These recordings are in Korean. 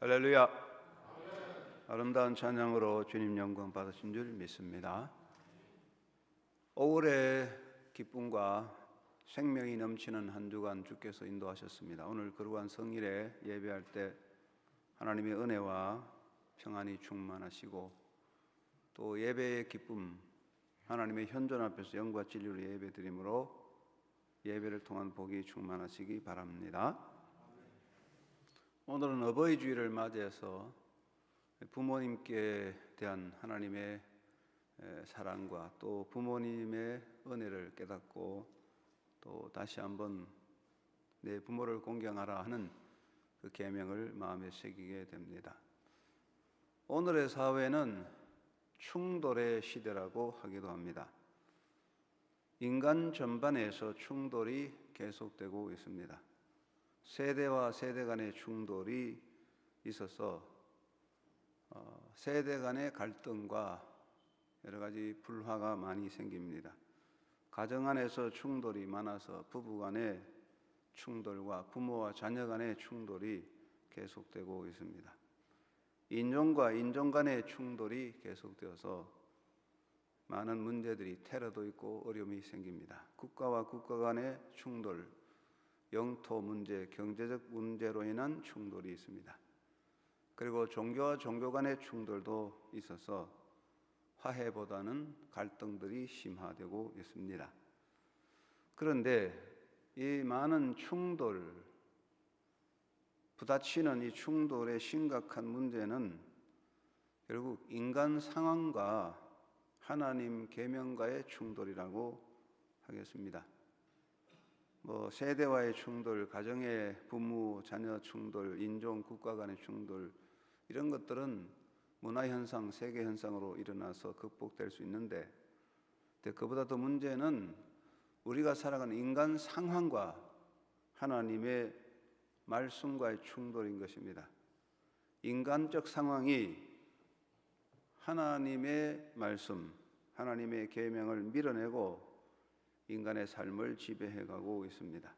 할렐루야. 아름다운 찬양으로 주님 영광 받으신 줄 믿습니다. 5월의 기쁨과 생명이 넘치는 한 주간 주께서 인도하셨습니다. 오늘 거룩한 성일에 예배할 때 하나님의 은혜와 평안이 충만하시고, 또 예배의 기쁨, 하나님의 현존 앞에서 영과 진리로 예배드림으로 예배를 통한 복이 충만하시기 바랍니다. 오늘은 어버이 주일을 맞이해서 부모님께 대한 하나님의 사랑과 또 부모님의 은혜를 깨닫고, 또 다시 한번 내 부모를 공경하라 하는 그 계명을 마음에 새기게 됩니다. 오늘의 사회는 충돌의 시대라고 하기도 합니다. 인간 전반에서 충돌이 계속되고 있습니다. 세대와 세대 간의 충돌이 있어서 세대 간의 갈등과 여러 가지 불화가 많이 생깁니다. 가정 안에서 충돌이 많아서 부부 간의 충돌과 부모와 자녀 간의 충돌이 계속되고 있습니다. 인종과 인종 간의 충돌이 계속되어서 많은 문제들이, 테러도 있고 어려움이 생깁니다. 국가와 국가 간의 충돌, 영토 문제, 경제적 문제로 인한 충돌이 있습니다. 그리고 종교와 종교 간의 충돌도 있어서 화해보다는 갈등들이 심화되고 있습니다. 그런데 이 많은 충돌, 부딪히는 이 충돌의 심각한 문제는 결국 인간 상황과 하나님 계명과의 충돌이라고 하겠습니다. 세대와의 충돌, 가정의 부모, 자녀 충돌, 인종, 국가 간의 충돌, 이런 것들은 문화현상, 세계현상으로 일어나서 극복될 수 있는데, 그보다 더 문제는 우리가 살아가는 인간 상황과 하나님의 말씀과의 충돌인 것입니다. 인간적 상황이 하나님의 말씀, 하나님의 계명을 밀어내고 인간의 삶을 지배해가고 있습니다.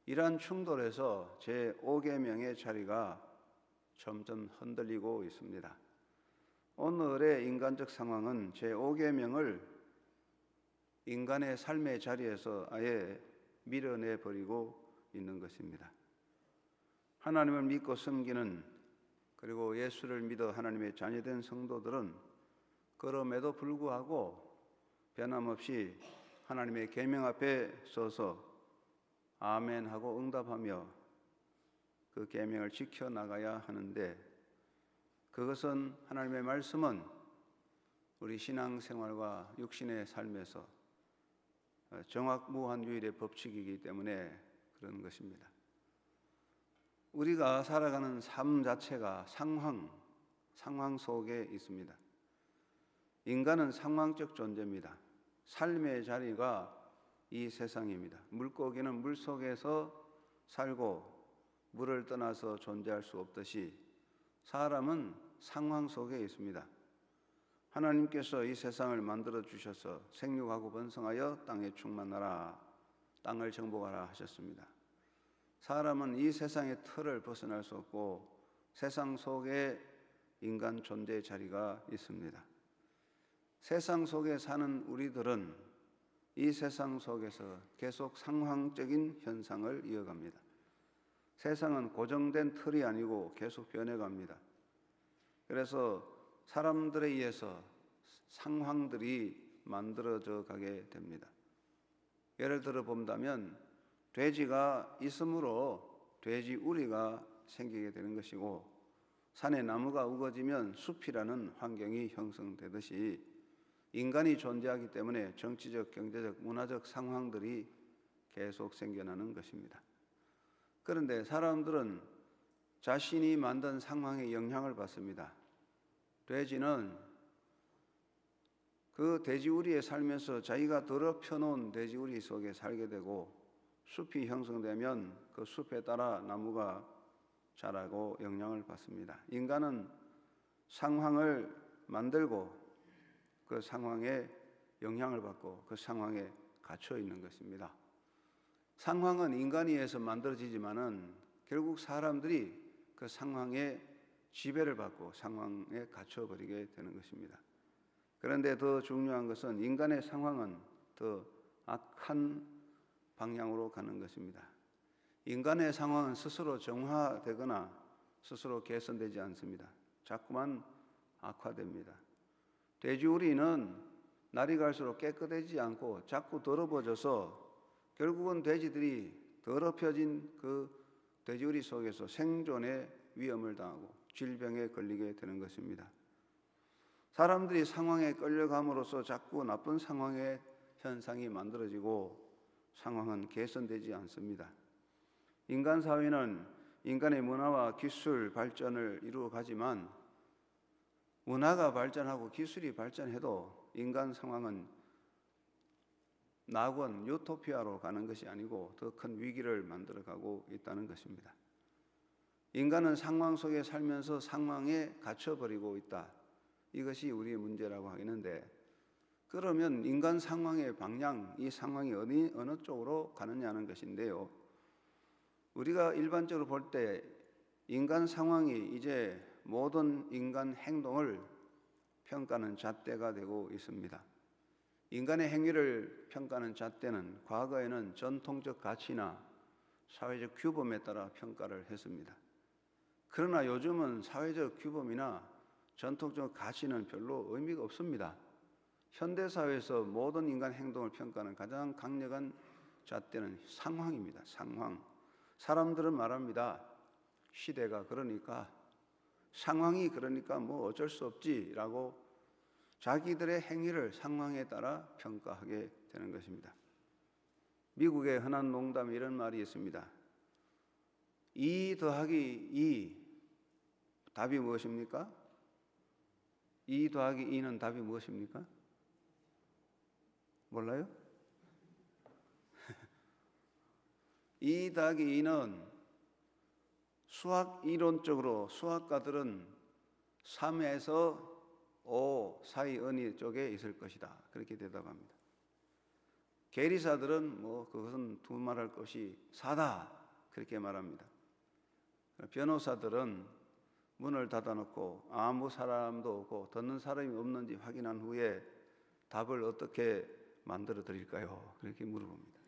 이러한 충돌에서 제5계명의 자리가 점점 흔들리고 있습니다. 오늘의 인간적 상황은 제5계명을 인간의 삶의 자리에서 아예 밀어내버리고 있는 것입니다. 하나님을 믿고 섬기는, 그리고 예수를 믿어 하나님의 자녀된 성도들은 그럼에도 불구하고 변함없이 하나님의 계명 앞에 서서 아멘 하고 응답하며 그 계명을 지켜나가야 하는데, 그것은, 하나님의 말씀은 우리 신앙생활과 육신의 삶에서 정확무한유일의 법칙이기 때문에 그런 것입니다. 우리가 살아가는 삶 자체가 상황 속에 있습니다. 인간은 상황적 존재입니다. 삶의 자리가 이 세상입니다. 물고기는 물속에서 살고 물을 떠나서 존재할 수 없듯이 사람은 상황 속에 있습니다. 하나님께서 이 세상을 만들어 주셔서 생육하고 번성하여 땅에 충만하라, 땅을 정복하라 하셨습니다. 사람은 이 세상의 틀을 벗어날 수 없고 세상 속에 인간 존재의 자리가 있습니다. 세상 속에 사는 우리들은 이 세상 속에서 계속 상황적인 현상을 이어갑니다. 세상은 고정된 틀이 아니고 계속 변해갑니다. 그래서 사람들에 의해서 상황들이 만들어져 가게 됩니다. 예를 들어 본다면, 돼지가 있으므로 돼지 우리가 생기게 되는 것이고, 산에 나무가 우거지면 숲이라는 환경이 형성되듯이 인간이 존재하기 때문에 정치적, 경제적, 문화적 상황들이 계속 생겨나는 것입니다. 그런데 사람들은 자신이 만든 상황에 영향을 받습니다. 돼지는 그 돼지우리에 살면서 자기가 더럽혀 놓은 돼지우리 속에 살게 되고, 숲이 형성되면 그 숲에 따라 나무가 자라고 영향을 받습니다. 인간은 상황을 만들고 그 상황에 영향을 받고 그 상황에 갇혀 있는 것입니다. 상황은 인간에 의해서 만들어지지만은 결국 사람들이 그 상황에 지배를 받고 상황에 갇혀버리게 되는 것입니다. 그런데 더 중요한 것은 인간의 상황은 더 악한 방향으로 가는 것입니다. 인간의 상황은 스스로 정화되거나 스스로 개선되지 않습니다. 자꾸만 악화됩니다. 돼지우리는 날이 갈수록 깨끗해지지 않고 자꾸 더러워져서 결국은 돼지들이 더럽혀진 그 돼지우리 속에서 생존의 위험을 당하고 질병에 걸리게 되는 것입니다. 사람들이 상황에 끌려감으로써 자꾸 나쁜 상황의 현상이 만들어지고 상황은 개선되지 않습니다. 인간 사회는 인간의 문화와 기술 발전을 이루어가지만 문화가 발전하고 기술이 발전해도 인간 상황은 낙원, 유토피아로 가는 것이 아니고 더 큰 위기를 만들어가고 있다는 것입니다. 인간은 상황 속에 살면서 상황에 갇혀버리고 있다. 이것이 우리의 문제라고 하겠는데, 그러면 인간 상황의 방향, 이 상황이 어느 쪽으로 가느냐는 것인데요. 우리가 일반적으로 볼 때 인간 상황이 이제 모든 인간 행동을 평가하는 잣대가 되고 있습니다. 인간의 행위를 평가하는 잣대는 과거에는 전통적 가치나 사회적 규범에 따라 평가를 했습니다. 그러나 요즘은 사회적 규범이나 전통적 가치는 별로 의미가 없습니다. 현대사회에서 모든 인간 행동을 평가하는 가장 강력한 잣대는 상황입니다. 상황. 사람들은 말합니다. 시대가 그러니까, 상황이 그러니까 뭐 어쩔 수 없지라고 자기들의 행위를 상황에 따라 평가하게 되는 것입니다. 미국의 흔한 농담에 이런 말이 있습니다. 2 더하기 2 답이 무엇입니까? 2 더하기 2는 답이 무엇입니까? 몰라요? 2 더하기 2는 수학 이론적으로 수학가들은 3에서 5 사이 어느 쪽에 있을 것이다. 그렇게 대답합니다. 계리사들은 그것은 두말할 것이 4다. 그렇게 말합니다. 변호사들은 문을 닫아놓고 아무 사람도 없고 듣는 사람이 없는지 확인한 후에 답을 어떻게 만들어 드릴까요? 그렇게 물어봅니다.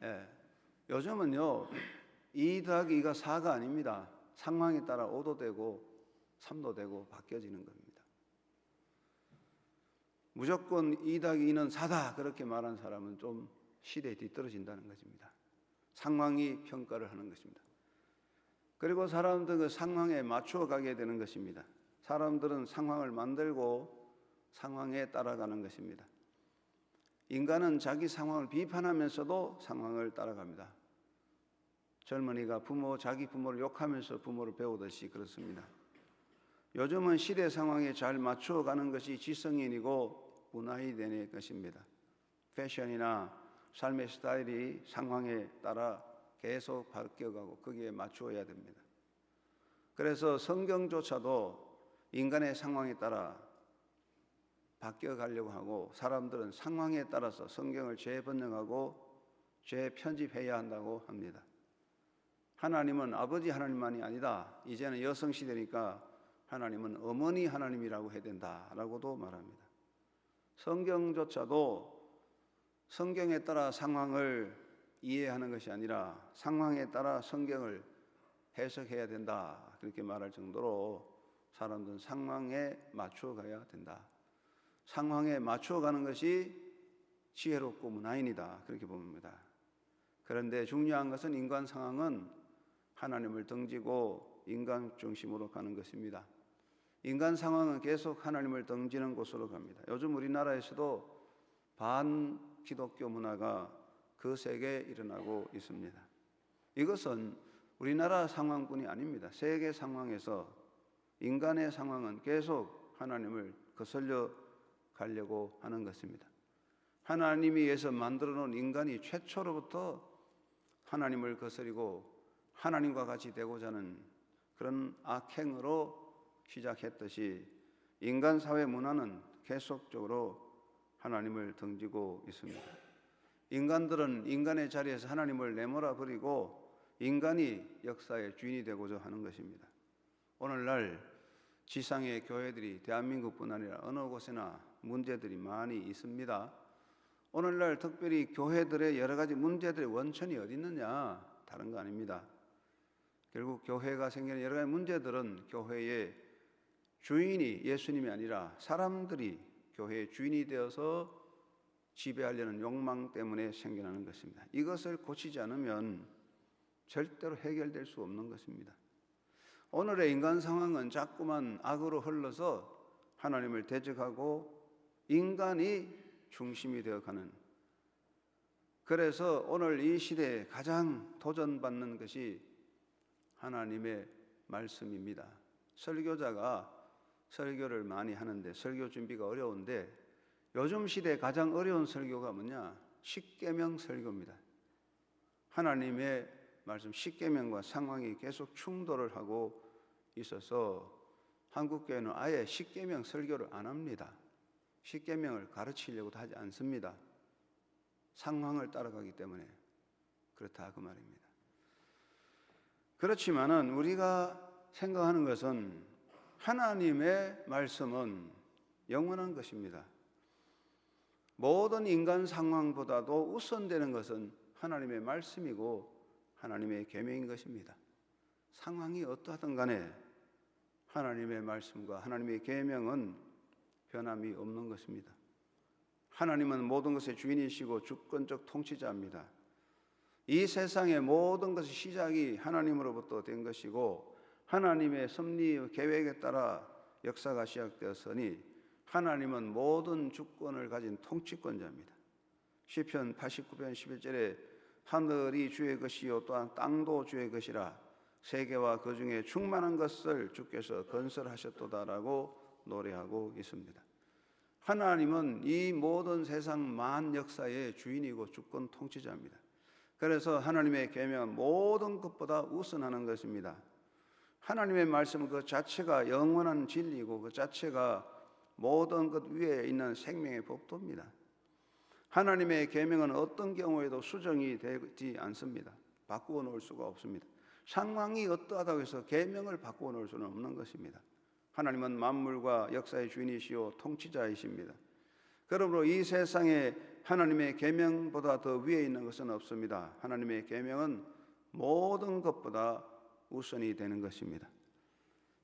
예, 요즘은요 2 더하기 2가 4가 아닙니다. 상황에 따라 5도 되고 3도 되고 바뀌어지는 겁니다. 무조건 2 더하기 2는 4다 그렇게 말한 사람은 좀 시대에 뒤떨어진다는 것입니다. 상황이 평가를 하는 것입니다. 그리고 사람들은 그 상황에 맞추어 가게 되는 것입니다. 사람들은 상황을 만들고 상황에 따라가는 것입니다. 인간은 자기 상황을 비판하면서도 상황을 따라갑니다. 젊은이가 자기 부모를 욕하면서 부모를 배우듯이 그렇습니다. 요즘은 시대 상황에 잘 맞추어 가는 것이 지성인이고 문화이 되는 것입니다. 패션이나 삶의 스타일이 상황에 따라 계속 바뀌어가고 거기에 맞추어야 됩니다. 그래서 성경조차도 인간의 상황에 따라 바뀌어가려고 하고 사람들은 상황에 따라서 성경을 재번역하고 재편집해야 한다고 합니다. 하나님은 아버지 하나님만이 아니다. 이제는 여성시대니까 하나님은 어머니 하나님이라고 해야 된다라고도 말합니다. 성경조차도 성경에 따라 상황을 이해하는 것이 아니라 상황에 따라 성경을 해석해야 된다. 그렇게 말할 정도로 사람들은 상황에 맞추어 가야 된다. 상황에 맞추어 가는 것이 지혜롭고 문화인이다. 그렇게 봅니다. 그런데 중요한 것은 인간 상황은 하나님을 등지고 인간 중심으로 가는 것입니다. 인간 상황은 계속 하나님을 등지는 곳으로 갑니다. 요즘 우리나라에서도 반기독교 문화가 거세게 일어나고 있습니다. 이것은 우리나라 상황뿐이 아닙니다. 세계 상황에서 인간의 상황은 계속 하나님을 거슬려 가려고 하는 것입니다. 하나님이 위해서 만들어 놓은 인간이 최초로부터 하나님을 거스리고 하나님과 같이 되고자 하는 그런 악행으로 시작했듯이 인간 사회 문화는 계속적으로 하나님을 등지고 있습니다. 인간들은 인간의 자리에서 하나님을 내몰아 버리고 인간이 역사의 주인이 되고자 하는 것입니다. 오늘날 지상의 교회들이 대한민국뿐 아니라 어느 곳에나 문제들이 많이 있습니다. 오늘날 특별히 교회들의 여러 가지 문제들의 원천이 어디 있느냐? 다른 거 아닙니다. 결국 교회가 생기는 여러 가지 문제들은 교회의 주인이 예수님이 아니라 사람들이 교회의 주인이 되어서 지배하려는 욕망 때문에 생겨나는 것입니다. 이것을 고치지 않으면 절대로 해결될 수 없는 것입니다. 오늘의 인간 상황은 자꾸만 악으로 흘러서 하나님을 대적하고 인간이 중심이 되어가는, 그래서 오늘 이 시대에 가장 도전받는 것이 하나님의 말씀입니다. 설교자가 설교를 많이 하는데 설교 준비가 어려운데 요즘 시대에 가장 어려운 설교가 뭐냐? 십계명 설교입니다. 하나님의 말씀 십계명과 상황이 계속 충돌을 하고 있어서 한국교회는 아예 십계명 설교를 안 합니다. 십계명을 가르치려고도 하지 않습니다. 상황을 따라가기 때문에 그렇다 그 말입니다. 그렇지만은 우리가 생각하는 것은 하나님의 말씀은 영원한 것입니다. 모든 인간 상황보다도 우선되는 것은 하나님의 말씀이고 하나님의 계명인 것입니다. 상황이 어떠하든 간에 하나님의 말씀과 하나님의 계명은 변함이 없는 것입니다. 하나님은 모든 것의 주인이시고 주권적 통치자입니다. 이 세상의 모든 것의 시작이 하나님으로부터 된 것이고 하나님의 섭리 계획에 따라 역사가 시작되었으니 하나님은 모든 주권을 가진 통치권자입니다. 시편 89편 11절에 하늘이 주의 것이요 또한 땅도 주의 것이라 세계와 그 중에 충만한 것을 주께서 건설하셨도다라고 노래하고 있습니다. 하나님은 이 모든 세상 만 역사의 주인이고 주권 통치자입니다. 그래서 하나님의 계명은 모든 것보다 우선하는 것입니다. 하나님의 말씀은 그 자체가 영원한 진리이고 그 자체가 모든 것 위에 있는 생명의 법도입니다. 하나님의 계명은 어떤 경우에도 수정이 되지 않습니다. 바꾸어 놓을 수가 없습니다. 상황이 어떠하다고 해서 계명을 바꾸어 놓을 수는 없는 것입니다. 하나님은 만물과 역사의 주인이시요 통치자이십니다. 그러므로 이 세상에 하나님의 계명보다 더 위에 있는 것은 없습니다. 하나님의 계명은 모든 것보다 우선이 되는 것입니다.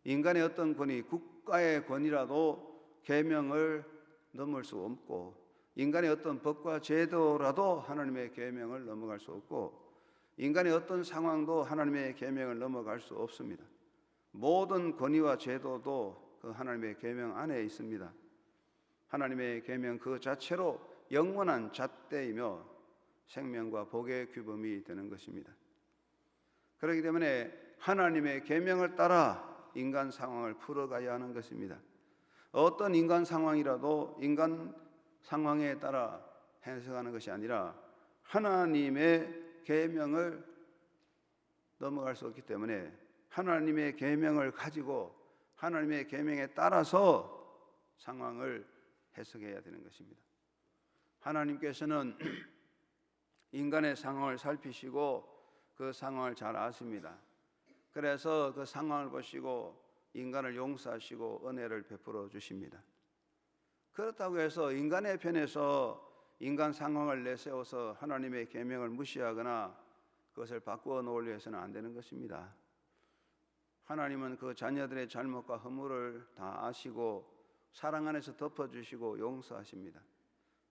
인간의 어떤 권위, 국가의 권위라도 계명을 넘을 수 없고 인간의 어떤 법과 제도라도 하나님의 계명을 넘어갈 수 없고 인간의 어떤 상황도 하나님의 계명을 넘어갈 수 없습니다. 모든 권위와 제도도 그 하나님의 계명 안에 있습니다. 하나님의 계명 그 자체로 영원한 잣대이며 생명과 복의 규범이 되는 것입니다. 그렇기 때문에 하나님의 계명을 따라 인간 상황을 풀어가야 하는 것입니다. 어떤 인간 상황이라도 인간 상황에 따라 해석하는 것이 아니라 하나님의 계명을 넘어갈 수 없기 때문에 하나님의 계명을 가지고 하나님의 계명에 따라서 상황을 해석해야 되는 것입니다. 하나님께서는 인간의 상황을 살피시고 그 상황을 잘 아십니다. 그래서 그 상황을 보시고 인간을 용서하시고 은혜를 베풀어 주십니다. 그렇다고 해서 인간의 편에서 인간 상황을 내세워서 하나님의 계명을 무시하거나 그것을 바꾸어 놓으려 해서는 안 되는 것입니다. 하나님은 그 자녀들의 잘못과 허물을 다 아시고 사랑 안에서 덮어주시고 용서하십니다.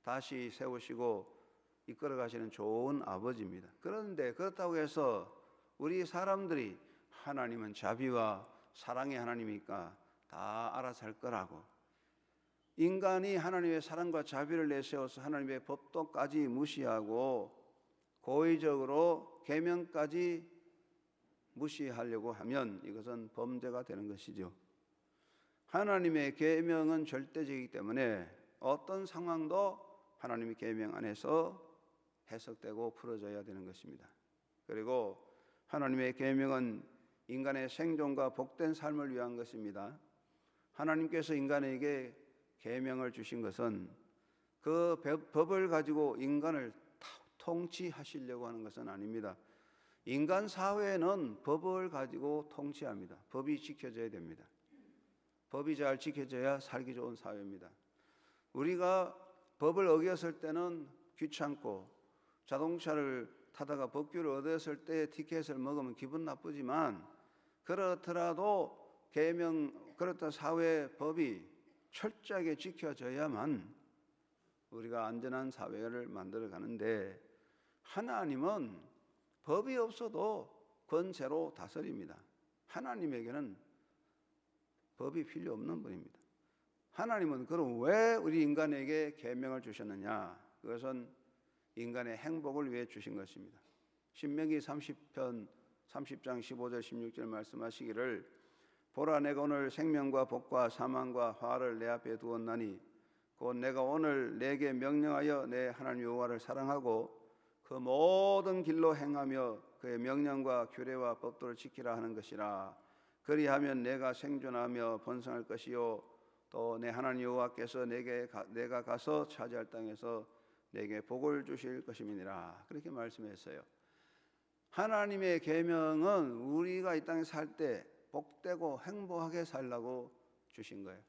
다시 세우시고 이끌어 가시는 좋은 아버지입니다. 그런데 그렇다고 해서 우리 사람들이 하나님은 자비와 사랑의 하나님이니까 다 알아서 할 거라고 인간이 하나님의 사랑과 자비를 내세워서 하나님의 법도까지 무시하고 고의적으로 계명까지 무시하려고 하면 이것은 범죄가 되는 것이죠. 하나님의 계명은 절대적이기 때문에 어떤 상황도 하나님의 계명 안에서 해석되고 풀어져야 되는 것입니다. 그리고 하나님의 계명은 인간의 생존과 복된 삶을 위한 것입니다. 하나님께서 인간에게 계명을 주신 것은 그 법을 가지고 인간을 통치하시려고 하는 것은 아닙니다. 인간 사회는 법을 가지고 통치합니다. 법이 지켜져야 됩니다. 법이 잘 지켜져야 살기 좋은 사회입니다. 우리가 법을 어겼을 때는 귀찮고, 자동차를 타다가 법규를 어겼을 때 티켓을 먹으면 기분 나쁘지만, 그렇더라도 그렇다 사회 법이 철저하게 지켜져야만 우리가 안전한 사회를 만들어 가는데, 하나님은 법이 없어도 권세로 다스립니다. 하나님에게는 법이 필요 없는 분입니다. 하나님은 그럼 왜 우리 인간에게 계명을 주셨느냐? 그것은 인간의 행복을 위해 주신 것입니다. 신명기 30편 30장 15절 16절 말씀하시기를, 보라, 내가 오늘 생명과 복과 사망과 화를 내 앞에 두었나니 곧 내가 오늘 내게 명령하여 내 하나님 여호와를 사랑하고 그 모든 길로 행하며 그의 명령과 규례와 법도를 지키라 하는 것이라. 그리하면 내가 생존하며 번성할 것이요 또 내 하나님 여호와께서 내가 가서 차지할 땅에서 내게 복을 주실 것임이니라. 그렇게 말씀했어요. 하나님의 계명은 우리가 이 땅에 살 때 복되고 행복하게 살라고 주신 거예요.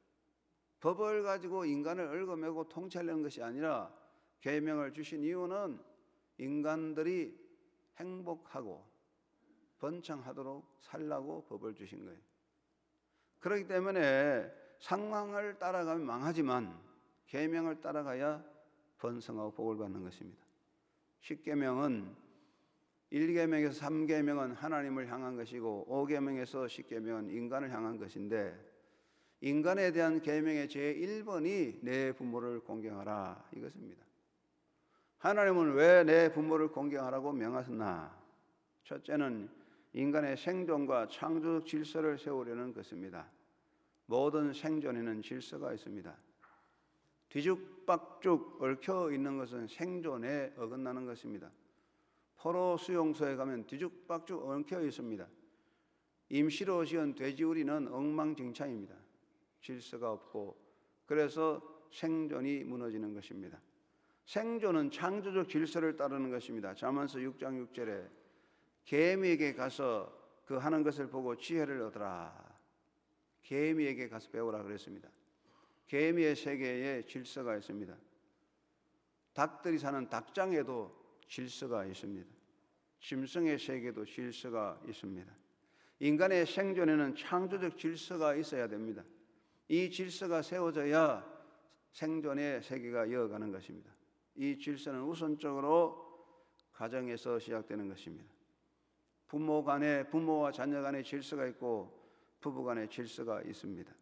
법을 가지고 인간을 얽어매고 통치하려는 것이 아니라, 계명을 주신 이유는 인간들이 행복하고 번창하도록 살라고 법을 주신 거예요. 그렇기 때문에 상황을 따라가면 망하지만 계명을 따라가야 번성하고 복을 받는 것입니다. 10계명은 1계명에서 3계명은 하나님을 향한 것이고 5계명에서 10계명은 인간을 향한 것인데, 인간에 대한 계명의 제1번이 내 부모를 공경하라 이것입니다. 하나님은 왜 내 부모를 공경하라고 명하셨나? 첫째는 인간의 생존과 창조적 질서를 세우려는 것입니다. 모든 생존에는 질서가 있습니다. 뒤죽박죽 얽혀 있는 것은 생존에 어긋나는 것입니다. 포로 수용소에 가면 뒤죽박죽 얽혀 있습니다. 임시로 지은 돼지우리는 엉망진창입니다. 질서가 없고, 그래서 생존이 무너지는 것입니다. 생존은 창조적 질서를 따르는 것입니다. 잠언서 6장 6절에 개미에게 가서 그 하는 것을 보고 지혜를 얻으라. 개미에게 가서 배우라 그랬습니다. 개미의 세계에 질서가 있습니다. 닭들이 사는 닭장에도 질서가 있습니다. 짐승의 세계에도 질서가 있습니다. 인간의 생존에는 창조적 질서가 있어야 됩니다. 이 질서가 세워져야 생존의 세계가 이어가는 것입니다. 이 질서는 우선적으로 가정에서 시작되는 것입니다. 부모와 자녀 간의 질서가 있고 부부 간의 질서가 있습니다.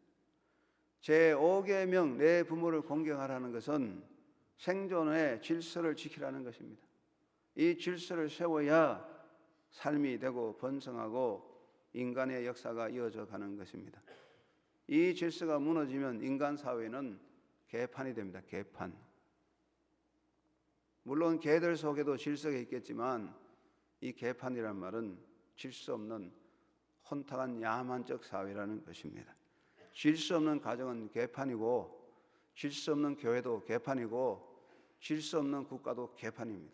제5계명 내 부모를 공경하라는 것은 생존의 질서를 지키라는 것입니다. 이 질서를 세워야 삶이 되고 번성하고 인간의 역사가 이어져 가는 것입니다. 이 질서가 무너지면 인간 사회는 개판이 됩니다. 개판. 물론 개들 속에도 질서가 있겠지만 이 개판이란 말은 질서 없는 혼탁한 야만적 사회라는 것입니다. 질서 없는 가정은 개판이고, 질서 없는 교회도 개판이고, 질서 없는 국가도 개판입니다.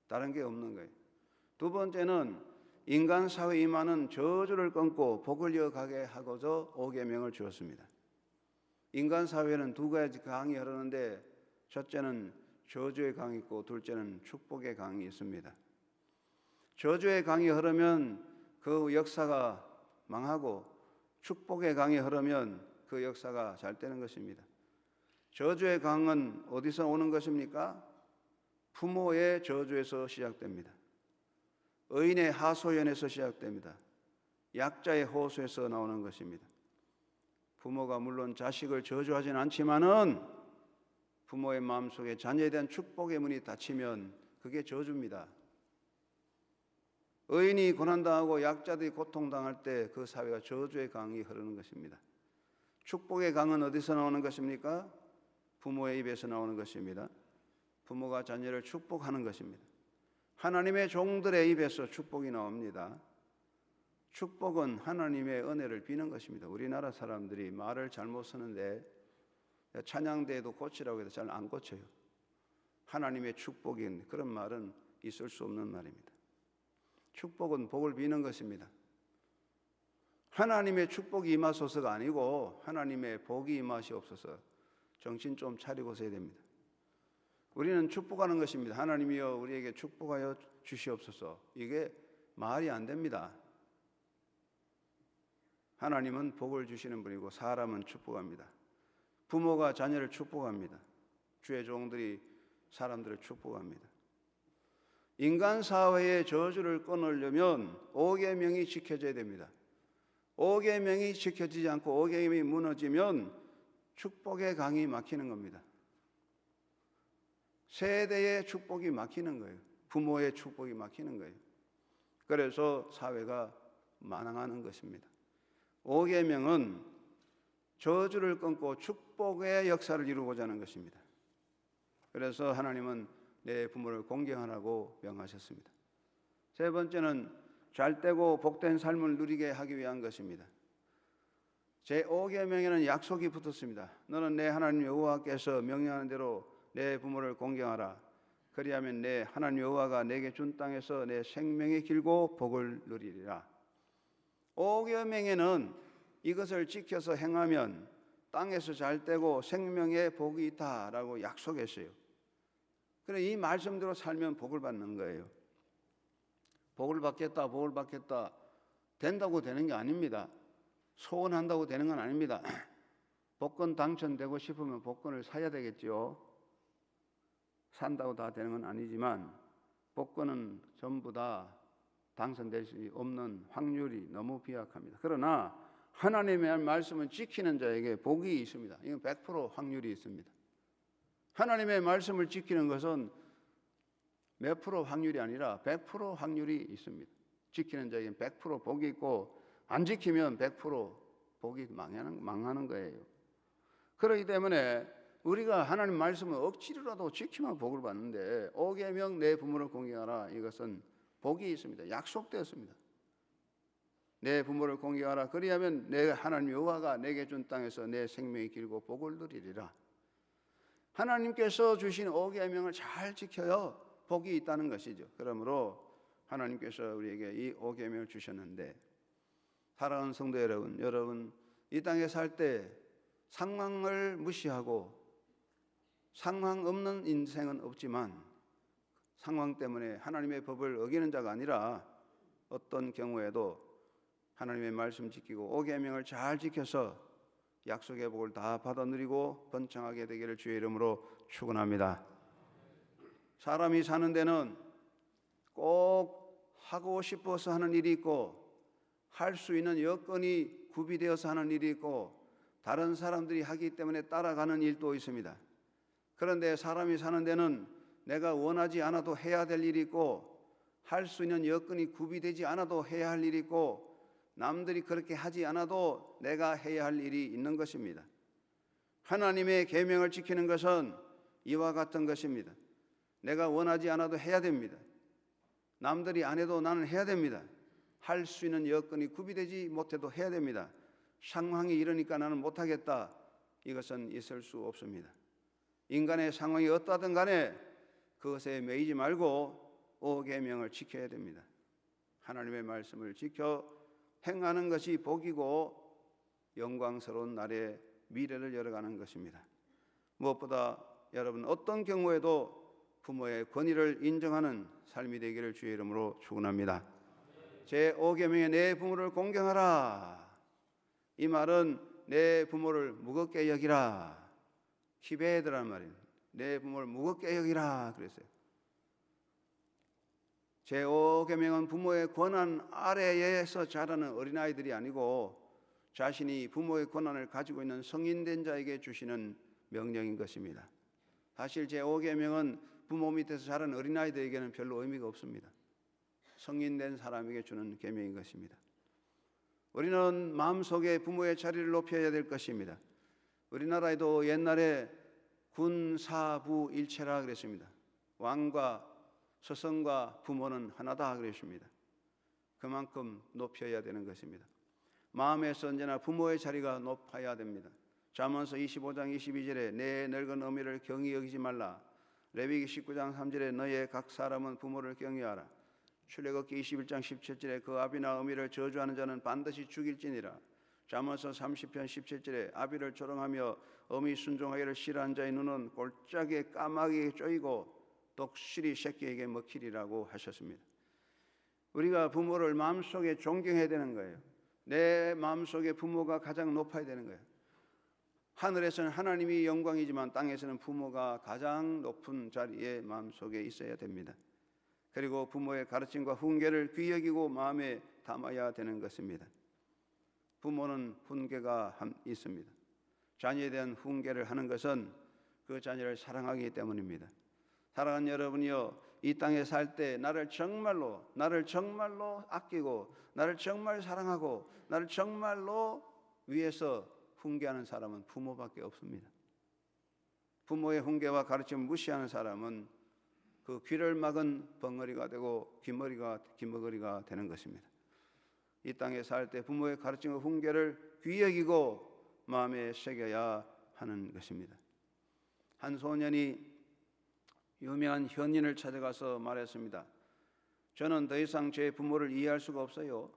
다른 게 없는 거예요. 두 번째는 인간 사회에 임하는 저주를 끊고 복을 이어가게 하고자 5계명을 주었습니다. 인간 사회에는 두 가지 강이 흐르는데, 첫째는 저주의 강이 있고 둘째는 축복의 강이 있습니다. 저주의 강이 흐르면 그 역사가 망하고, 축복의 강이 흐르면 그 역사가 잘 되는 것입니다. 저주의 강은 어디서 오는 것입니까? 부모의 저주에서 시작됩니다. 의인의 하소연에서 시작됩니다. 약자의 호소에서 나오는 것입니다. 부모가 물론 자식을 저주하지는 않지만은 부모의 마음속에 자녀에 대한 축복의 문이 닫히면 그게 저주입니다. 의인이 고난당하고 약자들이 고통당할 때 그 사회가 저주의 강이 흐르는 것입니다. 축복의 강은 어디서 나오는 것입니까? 부모의 입에서 나오는 것입니다. 부모가 자녀를 축복하는 것입니다. 하나님의 종들의 입에서 축복이 나옵니다. 축복은 하나님의 은혜를 비는 것입니다. 우리나라 사람들이 말을 잘못 쓰는데 찬양대에도 고치라고 해도 잘 안 고쳐요. 하나님의 축복인 그런 말은 있을 수 없는 말입니다. 축복은 복을 비는 것입니다. 하나님의 축복이 임하소서가 아니고 하나님의 복이 임하시옵소서. 정신 좀 차리고 서야 됩니다. 우리는 축복하는 것입니다. 하나님이여 우리에게 축복하여 주시옵소서. 이게 말이 안 됩니다. 하나님은 복을 주시는 분이고 사람은 축복합니다. 부모가 자녀를 축복합니다. 주의 종들이 사람들을 축복합니다. 인간 사회의 저주를 끊으려면 5계명이 지켜져야 됩니다. 5계명이 지켜지지 않고 5계명이 무너지면 축복의 강이 막히는 겁니다. 세대의 축복이 막히는 거예요. 부모의 축복이 막히는 거예요. 그래서 사회가 망하는 것입니다. 5계명은 저주를 끊고 축복의 역사를 이루고자 하는 것입니다. 그래서 하나님은 내 부모를 공경하라고 명하셨습니다. 세 번째는 잘되고 복된 삶을 누리게 하기 위한 것입니다. 제5계명에는 약속이 붙었습니다. 너는 내 하나님 여호와께서 명령하는 대로 내 부모를 공경하라. 그리하면 내 하나님 여호와가 내게 준 땅에서 내 생명이 길고 복을 누리리라. 5계명에는 이것을 지켜서 행하면 땅에서 잘되고 생명의 복이 있다라고 약속했어요. 그래 이 말씀대로 살면 복을 받는 거예요. 복을 받겠다, 복을 받겠다 된다고 되는 게 아닙니다. 소원한다고 되는 건 아닙니다. 복권 당첨되고 싶으면 복권을 사야 되겠죠. 산다고 다 되는 건 아니지만 복권은 전부 다 당선될 수 없는 확률이 너무 비약합니다. 그러나 하나님의 말씀을 지키는 자에게 복이 있습니다. 이건 100% 확률이 있습니다. 하나님의 말씀을 지키는 것은 몇 프로 확률이 아니라 100% 확률이 있습니다. 지키는 자에게는 100% 복이 있고 안 지키면 100% 복이 망하는 거예요. 그렇기 때문에 우리가 하나님 말씀을 억지로라도 지키면 복을 받는데 5계명 내 부모를 공경하라 이것은 복이 있습니다. 약속되었습니다. 내 부모를 공경하라. 그리하면 내 하나님 여호와가 내게 준 땅에서 내 생명이 길고 복을 누리리라. 하나님께서 주신 5계명을 잘 지켜야 복이 있다는 것이죠. 그러므로 하나님께서 우리에게 이 5계명을 주셨는데 사랑하는 성도 여러분 이 땅에 살 때 상황을 무시하고 상황 없는 인생은 없지만 상황 때문에 하나님의 법을 어기는 자가 아니라 어떤 경우에도 하나님의 말씀 지키고 5계명을 잘 지켜서 약속의 복을 다 받아 누리고 번창하게 되기를 주의 이름으로 축원합니다. 사람이 사는 데는 꼭 하고 싶어서 하는 일이 있고 할 수 있는 여건이 구비되어서 하는 일이 있고 다른 사람들이 하기 때문에 따라가는 일도 있습니다. 그런데 사람이 사는 데는 내가 원하지 않아도 해야 될 일이 있고 할 수 있는 여건이 구비되지 않아도 해야 할 일이 있고 남들이 그렇게 하지 않아도 내가 해야 할 일이 있는 것입니다. 하나님의 계명을 지키는 것은 이와 같은 것입니다. 내가 원하지 않아도 해야 됩니다. 남들이 안 해도 나는 해야 됩니다. 할 수 있는 여건이 구비되지 못해도 해야 됩니다. 상황이 이러니까 나는 못하겠다. 이것은 있을 수 없습니다. 인간의 상황이 어떠하든 간에 그것에 매이지 말고 5계명을 지켜야 됩니다. 하나님의 말씀을 지켜 행하는 것이 복이고 영광스러운 날의 미래를 열어가는 것입니다. 무엇보다 여러분 어떤 경우에도 부모의 권위를 인정하는 삶이 되기를 주의 이름으로 축원합니다. 제5계명에 내 부모를 공경하라. 이 말은 내 부모를 무겁게 여기라. 키베드란 말이에요. 내 부모를 무겁게 여기라 그랬어요. 제5계명은 부모의 권한 아래에서 자라는 어린아이들이 아니고 자신이 부모의 권한을 가지고 있는 성인된 자에게 주시는 명령인 것입니다. 사실 제5계명은 부모 밑에서 자란 어린아이들에게는 별로 의미가 없습니다. 성인된 사람에게 주는 계명인 것입니다. 우리는 마음속에 부모의 자리를 높여야 될 것입니다. 우리나라에도 옛날에 군사부 일체라 그랬습니다. 왕과 서성과 부모는 하나다 그랬습니다. 그만큼 높여야 되는 것입니다. 마음에서 언제나 부모의 자리가 높아야 됩니다. 잠언서 25장 22절에 내 늙은 어미를 경히 여기지 말라. 레위기 19장 3절에 너의 각 사람은 부모를 경외하라. 출애굽기 21장 17절에 그 아비나 어미를 저주하는 자는 반드시 죽일지니라. 잠언서 30편 17절에 아비를 조롱하며 어미 순종하기를 싫어하는 자의 눈은 골짜기에 까마귀에 쪼이고 독수리 새끼에게 먹히리라고 하셨습니다. 우리가 부모를 마음속에 존경해야 되는 거예요. 내 마음속에 부모가 가장 높아야 되는 거예요. 하늘에서는 하나님이 영광이지만 땅에서는 부모가 가장 높은 자리에 마음속에 있어야 됩니다. 그리고 부모의 가르침과 훈계를 귀히 여기고 마음에 담아야 되는 것입니다. 부모는 훈계가 있습니다. 자녀에 대한 훈계를 하는 것은 그 자녀를 사랑하기 때문입니다. 사랑하는 여러분이요, 이 땅에 살 때 나를 정말로 아끼고 나를 정말 사랑하고 나를 정말로 위해서 훈계하는 사람은 부모밖에 없습니다. 부모의 훈계와 가르침을 무시하는 사람은 그 귀를 막은 벙어리가 되고 귀머거리가 되는 것입니다. 이 땅에 살 때 부모의 가르침과 훈계를 귀히 여기고 마음에 새겨야 하는 것입니다. 한 소년이 유명한 현인을 찾아가서 말했습니다. 저는 더 이상 제 부모를 이해할 수가 없어요.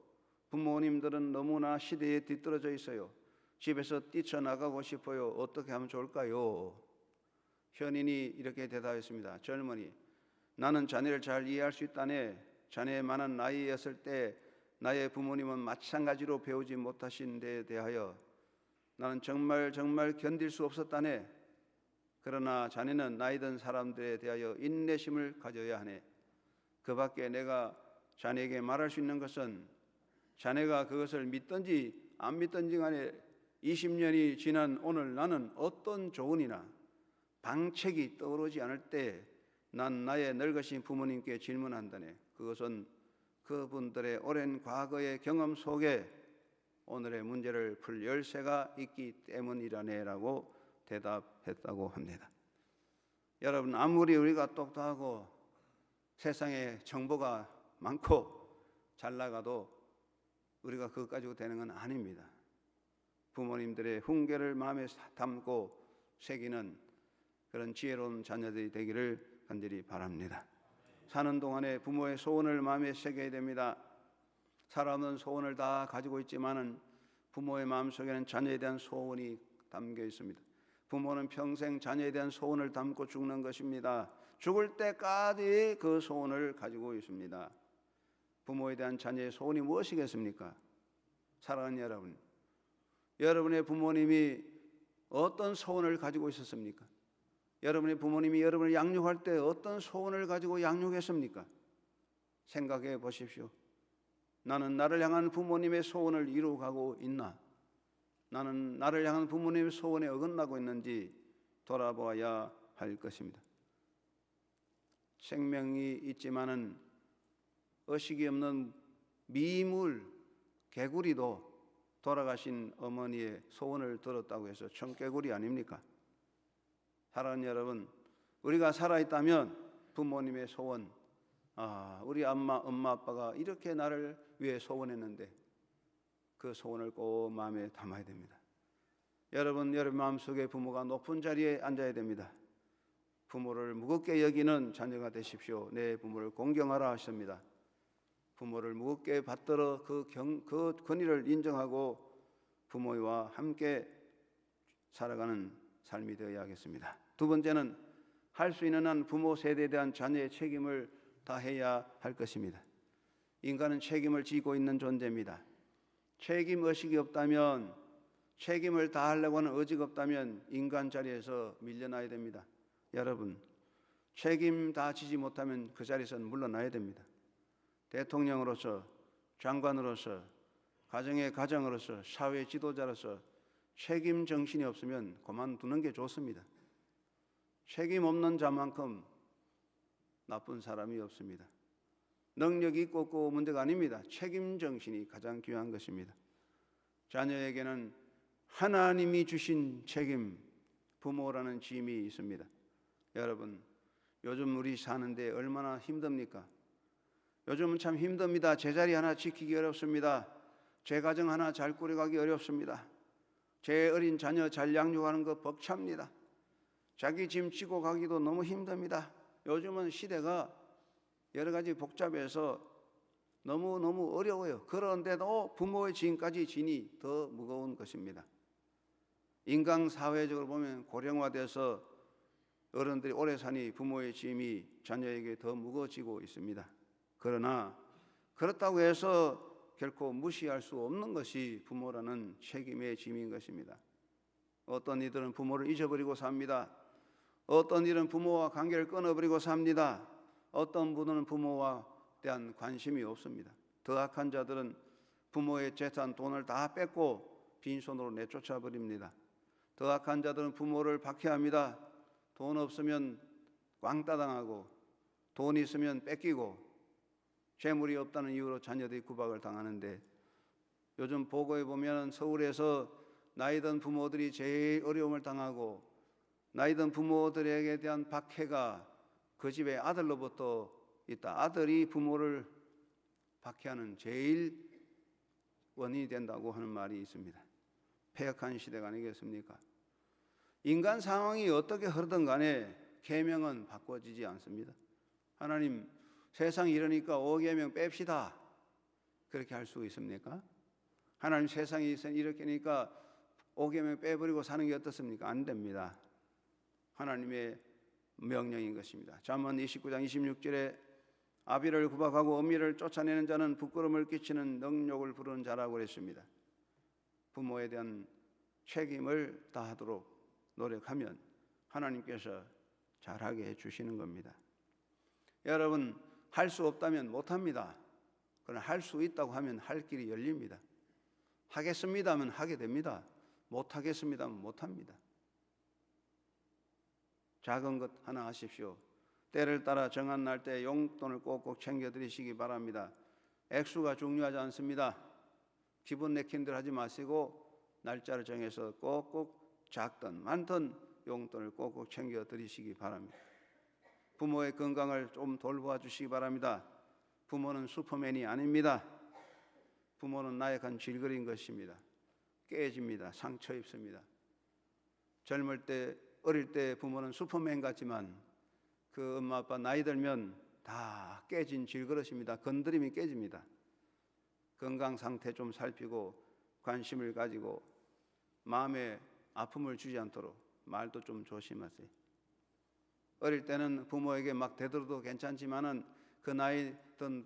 부모님들은 너무나 시대에 뒤떨어져 있어요. 집에서 뛰쳐나가고 싶어요. 어떻게 하면 좋을까요? 현인이 이렇게 대답했습니다. 젊은이, 나는 자네를 잘 이해할 수 있다네. 자네만한 나이였을 때 나의 부모님은 마찬가지로 배우지 못하신 데 대하여 나는 정말 견딜 수 없었다네. 그러나 자네는 나이 든 사람들에 대하여 인내심을 가져야 하네. 그 밖에 내가 자네에게 말할 수 있는 것은 자네가 그것을 믿든지 안 믿든지 간에 20년이 지난 오늘 나는 어떤 조언이나 방책이 떠오르지 않을 때 난 나의 늙으신 부모님께 질문한다네. 그것은 그분들의 오랜 과거의 경험 속에 오늘의 문제를 풀 열쇠가 있기 때문이라네라고 대답했다고 합니다. 여러분, 아무리 우리가 똑똑하고 세상에 정보가 많고 잘 나가도 우리가 그것 가지고 되는 건 아닙니다. 부모님들의 훈계를 마음에 담고 새기는 그런 지혜로운 자녀들이 되기를 간절히 바랍니다. 사는 동안에 부모의 소원을 마음에 새겨야 됩니다. 사람은 소원을 다 가지고 있지만은 부모의 마음속에는 자녀에 대한 소원이 담겨 있습니다. 부모는 평생 자녀에 대한 소원을 담고 죽는 것입니다. 죽을 때까지 그 소원을 가지고 있습니다. 부모에 대한 자녀의 소원이 무엇이겠습니까? 사랑하는 여러분, 여러분의 부모님이 어떤 소원을 가지고 있었습니까? 여러분의 부모님이 여러분을 양육할 때 어떤 소원을 가지고 양육했습니까? 생각해 보십시오. 나는 나를 향한 부모님의 소원을 이루어가고 있나? 나는 나를 향한 부모님의 소원에 어긋나고 있는지 돌아보아야 할 것입니다. 생명이 있지만은 의식이 없는 미물 개구리도 돌아가신 어머니의 소원을 들었다고 해서 청개구리 아닙니까? 사랑하는 여러분, 우리가 살아있다면 부모님의 소원, 우리 엄마 아빠가 이렇게 나를 위해 소원했는데 그 소원을 꼭 마음에 담아야 됩니다. 여러분 마음속에 부모가 높은 자리에 앉아야 됩니다. 부모를 무겁게 여기는 자녀가 되십시오. 내 부모를 공경하라 하십니다. 부모를 무겁게 받들어 그 권위를 인정하고 부모와 함께 살아가는 삶이 되어야 하겠습니다. 두 번째는 할 수 있는 한 부모 세대에 대한 자녀의 책임을 다해야 할 것입니다. 인간은 책임을 지고 있는 존재입니다. 책임 의식이 없다면, 책임을 다하려고 하는 의지가 없다면 인간 자리에서 밀려나야 됩니다. 여러분, 책임 다 지지 못하면 그 자리에서는 물러나야 됩니다. 대통령으로서, 장관으로서, 가정의 가장으로서, 사회 지도자로서 책임 정신이 없으면 그만두는 게 좋습니다. 책임 없는 자만큼 나쁜 사람이 없습니다. 능력이 있고 없고 문제가 아닙니다. 책임 정신이 가장 귀한 것입니다. 자녀에게는 하나님이 주신 책임, 부모라는 짐이 있습니다. 여러분, 요즘 우리 사는데 얼마나 힘듭니까? 요즘은 참 힘듭니다. 제자리 하나 지키기 어렵습니다. 제 가정 하나 잘 꾸려가기 어렵습니다. 제 어린 자녀 잘 양육하는 거 벅찹니다. 자기 짐 지고 가기도 너무 힘듭니다. 요즘은 시대가 여러 가지 복잡해서 너무너무 어려워요. 그런데도 부모의 짐까지 지니 더 무거운 것입니다. 인간 사회적으로 보면 고령화돼서 어른들이 오래 사니 부모의 짐이 자녀에게 더 무거워지고 있습니다. 그러나 그렇다고 해서 결코 무시할 수 없는 것이 부모라는 책임의 짐인 것입니다. 어떤 이들은 부모를 잊어버리고 삽니다. 어떤 이들은 부모와 관계를 끊어버리고 삽니다. 어떤 분들은 부모와 대한 관심이 없습니다. 더 악한 자들은 부모의 재산, 돈을 다 뺏고 빈손으로 내쫓아 버립니다. 더 악한 자들은 부모를 박해합니다. 돈 없으면 왕따 당하고 돈 있으면 뺏기고 재물이 없다는 이유로 자녀들이 구박을 당하는데, 요즘 보고에 보면 서울에서 나이 든 부모들이 제일 어려움을 당하고 나이 든 부모들에게 대한 박해가 그 집의 아들로부터 있다. 아들이 부모를 박해하는 제일 원인이 된다고 하는 말이 있습니다. 폐역한 시대가 아니겠습니까? 인간 상황이 어떻게 흐르든 간에 계명은 바꿔지지 않습니다. 하나님, 세상이 이러니까 5계명 뺍시다, 그렇게 할 수 있습니까? 하나님, 세상이 이렇게 하니까 5계명 빼버리고 사는 게 어떻습니까? 안 됩니다. 하나님의 명령인 것입니다. 잠언 29장 26절에 아비를 구박하고 어미를 쫓아내는 자는 부끄러움을 끼치는 능욕을 부르는 자라고 그랬습니다. 부모에 대한 책임을 다하도록 노력하면 하나님께서 잘하게 해주시는 겁니다. 여러분, 할 수 없다면 못합니다. 그러나 할 수 있다고 하면 할 길이 열립니다. 하겠습니다 하면 하게 됩니다. 못하겠습니다 하면 못합니다. 작은 것 하나 하십시오. 때를 따라 정한 날짜에 용돈을 꼭꼭 챙겨드리시기 바랍니다. 액수가 중요하지 않습니다. 기분 내키는 대로 하지 마시고 날짜를 정해서 꼭꼭 작든 많든 용돈을 꼭꼭 챙겨드리시기 바랍니다. 부모의 건강을 좀 돌보아 주시기 바랍니다. 부모는 슈퍼맨이 아닙니다. 부모는 나약한 질거린 것입니다. 깨집니다. 상처 입습니다. 젊을 때, 어릴 때 부모는 슈퍼맨 같지만 그 엄마 아빠 나이 들면 다 깨진 질그릇입니다. 건드리면 깨집니다. 건강 상태 좀 살피고 관심을 가지고 마음에 아픔을 주지 않도록 말도 좀 조심하세요. 어릴 때는 부모에게 막 대들어도 괜찮지만은 그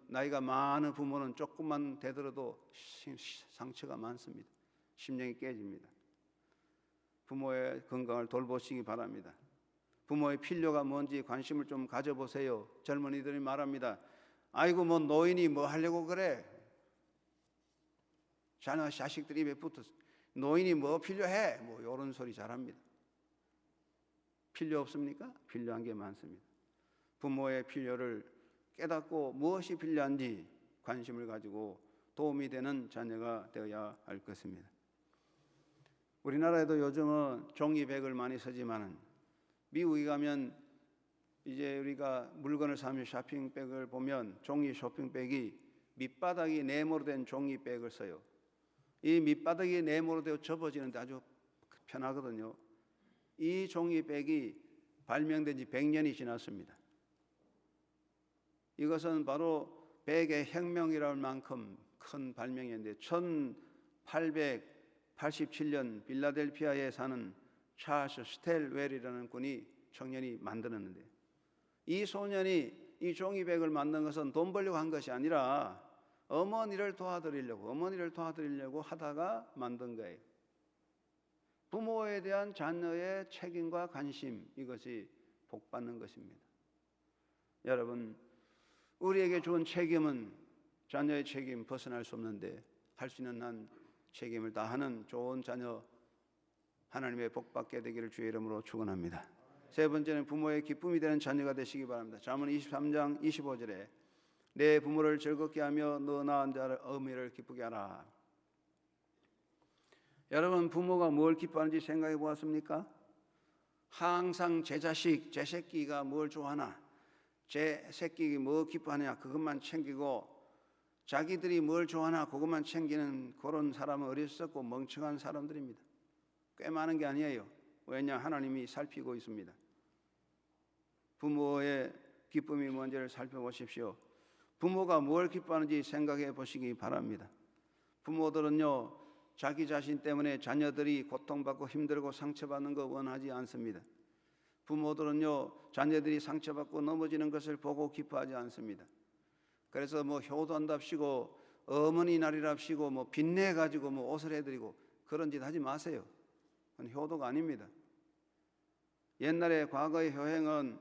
나이가 많은 부모는 조금만 대들어도 상처가 많습니다. 심령이 깨집니다. 부모의 건강을 돌보시기 바랍니다. 부모의 필요가 뭔지 관심을 좀 가져보세요. 젊은이들이 말합니다. 아이고, 뭐 노인이 뭐 하려고 그래? 자식들이 입에 붙어서 노인이 뭐 필요해? 뭐 이런 소리 잘합니다. 필요 없습니까? 필요한 게 많습니다. 부모의 필요를 깨닫고 무엇이 필요한지 관심을 가지고 도움이 되는 자녀가 되어야 할 것입니다. 우리나라에도 요즘은 종이백을 많이 쓰지만은 미국에 가면 이제 우리가 물건을 사면 쇼핑백을 보면 종이 쇼핑백이 밑바닥이 네모로 된 종이백을 써요. 이 밑바닥이 네모로 되어 접어지는데 아주 편하거든요. 이 종이백이 발명된 지 100년이 지났습니다. 이것은 바로 백의 혁명이랄 만큼 큰 발명인데 1887년 필라델피아에 사는 찰스 스텔웰이라는 청년이 만들었는데, 이 소년이 이 종이백을 만든 것은 돈 벌려고 한 것이 아니라 어머니를 도와드리려고 하다가 만든 거예요. 부모에 대한 자녀의 책임과 관심, 이것이 복받는 것입니다. 여러분, 우리에게 주은 책임은 자녀의 책임 벗어날 수 없는데 할 수 있는 한 책임을 다하는 좋은 자녀, 하나님의 복받게 되기를 주의 이름으로 축원합니다. 세 번째는 부모의 기쁨이 되는 자녀가 되시기 바랍니다. 잠언 23장 25절에 내 부모를 즐겁게 하며 너 낳은 자를 어미를 기쁘게 하라. 여러분, 부모가 뭘 기뻐하는지 생각해 보았습니까? 항상 제 자식, 제 새끼가 뭘 좋아하나, 제 새끼가 뭐 기뻐하냐 그것만 챙기고 자기들이 뭘 좋아하나 그것만 챙기는 그런 사람은 어리석고 멍청한 사람들입니다. 꽤 많은 게 아니에요. 왜냐? 하나님이 살피고 있습니다. 부모의 기쁨이 뭔지를 살펴보십시오. 부모가 뭘 기뻐하는지 생각해 보시기 바랍니다. 부모들은요, 자기 자신 때문에 자녀들이 고통받고 힘들고 상처받는 거 원하지 않습니다. 부모들은요, 자녀들이 상처받고 넘어지는 것을 보고 기뻐하지 않습니다. 그래서 뭐 효도한답시고 어머니 날이랍시고 뭐 빚내 가지고 뭐 옷을 해드리고 그런 짓 하지 마세요. 그건 효도가 아닙니다. 옛날에 과거의 효행은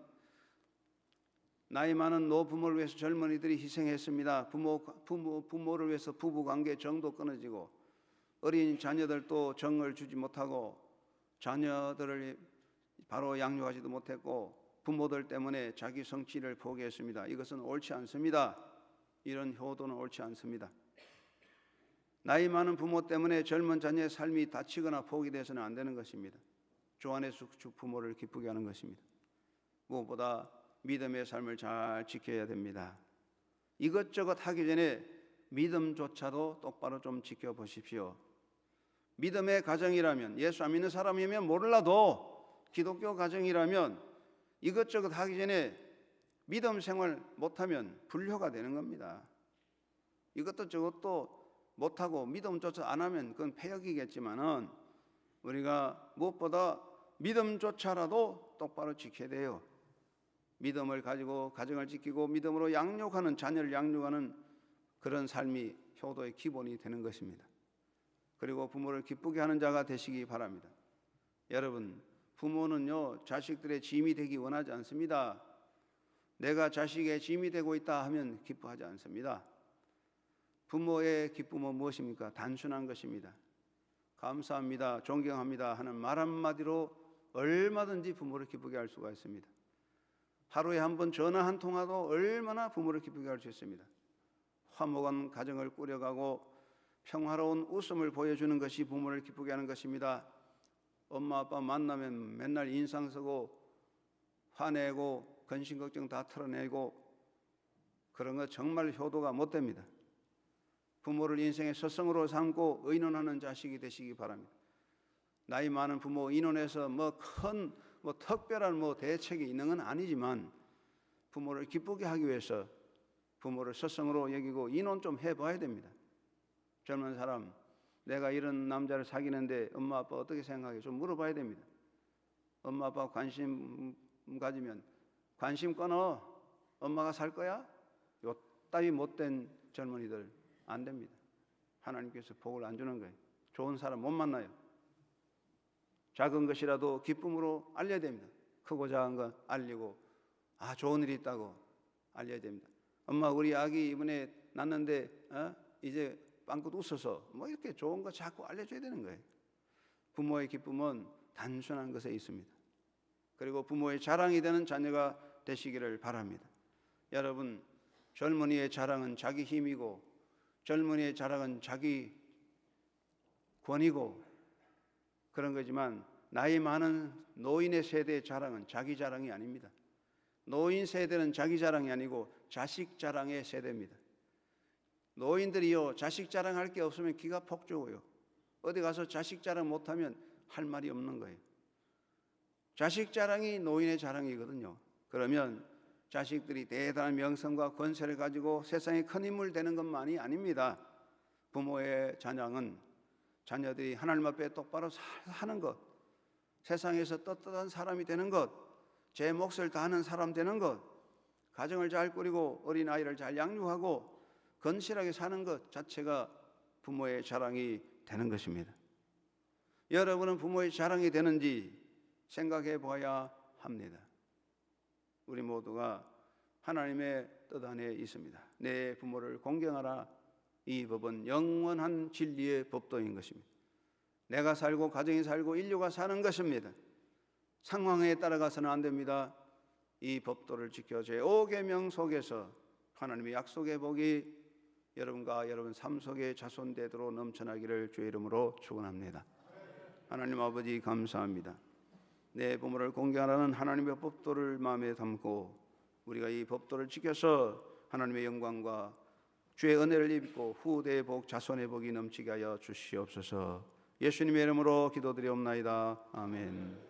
나이 많은 노부모를 위해서 젊은이들이 희생했습니다. 부모를 위해서 부부관계 정도 끊어지고 어린 자녀들도 정을 주지 못하고 자녀들을 바로 양육하지도 못했고 부모들 때문에 자기 성취를 포기했습니다. 이것은 옳지 않습니다. 이런 효도는 옳지 않습니다. 나이 많은 부모 때문에 젊은 자녀의 삶이 다치거나 포기돼서는 안 되는 것입니다. 주 안에서 부모를 기쁘게 하는 것입니다. 무엇보다 믿음의 삶을 잘 지켜야 됩니다. 이것저것 하기 전에 믿음조차도 똑바로 좀 지켜보십시오. 믿음의 가정이라면, 예수 안 믿는 사람이면 몰라도 기독교 가정이라면 이것저것 하기 전에 믿음 생활 못하면 불효가 되는 겁니다. 이것도 저것도 못하고 믿음조차 안 하면 그건 폐역이겠지만은 우리가 무엇보다 믿음조차라도 똑바로 지켜야 돼요. 믿음을 가지고 가정을 지키고 믿음으로 양육하는, 자녀를 양육하는 그런 삶이 효도의 기본이 되는 것입니다. 그리고 부모를 기쁘게 하는 자가 되시기 바랍니다. 여러분, 부모는요, 자식들의 짐이 되기 원하지 않습니다. 내가 자식의 짐이 되고 있다 하면 기뻐하지 않습니다. 부모의 기쁨은 무엇입니까? 단순한 것입니다. 감사합니다, 존경합니다 하는 말 한마디로 얼마든지 부모를 기쁘게 할 수가 있습니다. 하루에 한 번 전화 한 통화도 얼마나 부모를 기쁘게 할 수 있습니다. 화목한 가정을 꾸려가고 평화로운 웃음을 보여주는 것이 부모를 기쁘게 하는 것입니다. 엄마 아빠 만나면 맨날 인상 쓰고 화내고 근심 걱정 다 털어내고 그런 거 정말 효도가 못 됩니다. 부모를 인생의 스승으로 삼고 의논하는 자식이 되시기 바랍니다. 나이 많은 부모 의논해서 뭐 특별한 대책이 있는 건 아니지만 부모를 기쁘게 하기 위해서 부모를 스승으로 여기고 의논 좀 해봐야 됩니다. 젊은 사람, 내가 이런 남자를 사귀는데 엄마 아빠 어떻게 생각해? 좀 물어봐야 됩니다. 엄마 아빠 관심 가지면 관심 끊어. 엄마가 살 거야? 요 따위 못된 젊은이들 안 됩니다. 하나님께서 복을 안 주는 거예요. 좋은 사람 못 만나요. 작은 것이라도 기쁨으로 알려야 됩니다. 크고 작은 거 알리고 좋은 일이 있다고 알려야 됩니다. 엄마 우리 아기 이번에 낳는데 이제 빵긋 웃어서 이렇게 좋은 거 자꾸 알려줘야 되는 거예요. 부모의 기쁨은 단순한 것에 있습니다. 그리고 부모의 자랑이 되는 자녀가 되시기를 바랍니다. 여러분, 젊은이의 자랑은 자기 힘이고 젊은이의 자랑은 자기 권위고 그런 거지만 나이 많은 노인의 세대의 자랑은 자기 자랑이 아닙니다. 노인 세대는 자기 자랑이 아니고 자식 자랑의 세대입니다. 노인들이요, 자식 자랑할 게 없으면 기가 폭 죽어요. 어디 가서 자식 자랑 못하면 할 말이 없는 거예요. 자식 자랑이 노인의 자랑이거든요. 그러면 자식들이 대단한 명성과 권세를 가지고 세상에 큰 인물 되는 것만이 아닙니다. 부모의 자랑은 자녀들이 하나님 앞에 똑바로 사는 것, 세상에서 떳떳한 사람이 되는 것, 제 몫을 다하는 사람 되는 것, 가정을 잘 꾸리고 어린아이를 잘 양육하고 건실하게 사는 것 자체가 부모의 자랑이 되는 것입니다. 여러분은 부모의 자랑이 되는지 생각해 봐야 합니다. 우리 모두가 하나님의 뜻 안에 있습니다. 내 부모를 공경하라. 이 법은 영원한 진리의 법도인 것입니다. 내가 살고 가정이 살고 인류가 사는 것입니다. 상황에 따라가서는 안 됩니다. 이 법도를 지켜 제5계명 속에서 하나님의 약속의 복이 여러분과 여러분 삶 속에 자손되도록 넘쳐나기를 주의 이름으로 축원합니다. 하나님 아버지 감사합니다. 내 부모를 공경하라는 하나님의 법도를 마음에 담고 우리가 이 법도를 지켜서 하나님의 영광과 주의 은혜를 입고 후대의 복, 자손의 복이 넘치게 하여 주시옵소서. 예수님의 이름으로 기도드리옵나이다. 아멘.